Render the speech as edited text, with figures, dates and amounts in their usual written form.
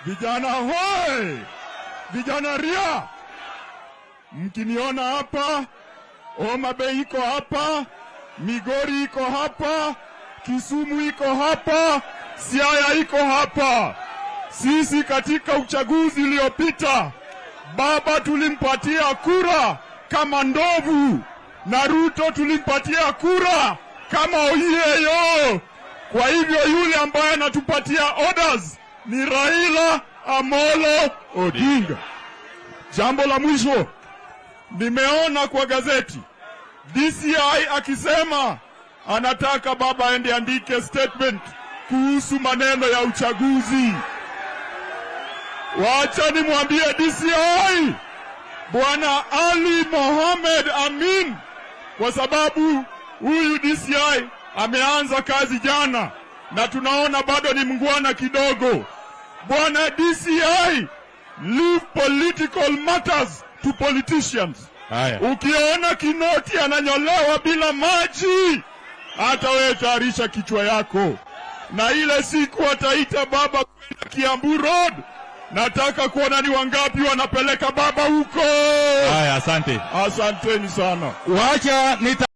Vijana hoi! Vijana ria! Mkiniona hapa, Homa Bay iko hapa, Migori iko hapa, Kisumu iko hapa, Siaya iko hapa. Sisi katika uchaguzi uliopita, baba tulimpatia kura kama ndovu, na Ruto tulimpatia kura kama oyeyo. Kwa hivyo yule ambaye anatupatia orders ni Raila Amolo Odinga. Jambo la mwisho, nimeona kwa gazeti DCI akisema anataka baba aende andike statement kuhusu maneno ya uchaguzi. Wacha nimwambie DCI Bwana Ali Mohamed Amin, kwa sababu huyu DCI ameanza kazi jana na tunaona bado ni mngwana kidogo. Bwana DCI, leave political matters to politicians. Haya. Ukiona Kinoti ananyolewa bila maji, hata wewe tayarisha kichwa yako. Na ile siku ataita baba kwenda Kiambu Road, nataka kuona ni wangapi wanapeleka baba huko. Haya, asante. Asanteni sana. Wacha